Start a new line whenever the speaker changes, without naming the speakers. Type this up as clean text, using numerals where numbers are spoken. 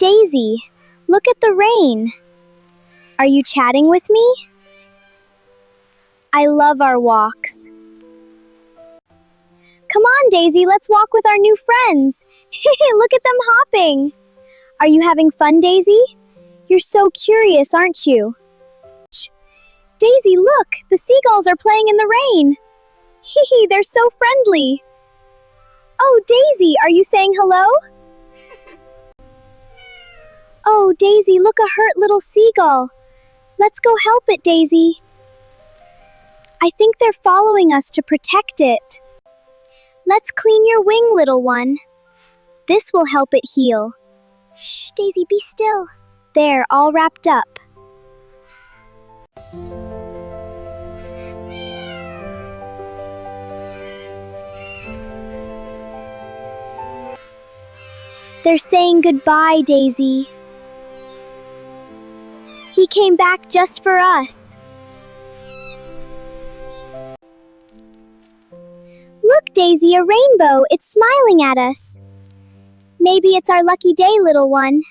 Daisy, look at the rain. Are you chatting with me? I love our walks. Come on, Daisy, let's walk with our new friends. Look at them hopping. Are you having fun, Daisy? You're so curious, aren't you? Daisy, look! The seagulls are playing in the rain. They're so friendly. Oh, Daisy, are you saying hello? Oh, Daisy, look, a hurt little seagull. Let's go help it, Daisy. I think they're following us to protect it. Let's clean your wing, little one. This will help it heal. Shh, Daisy, be still. There, all wrapped up. They're saying goodbye, Daisy. He came back just for us. Look, Daisy, a rainbow. It's smiling at us. Maybe it's our lucky day, little one.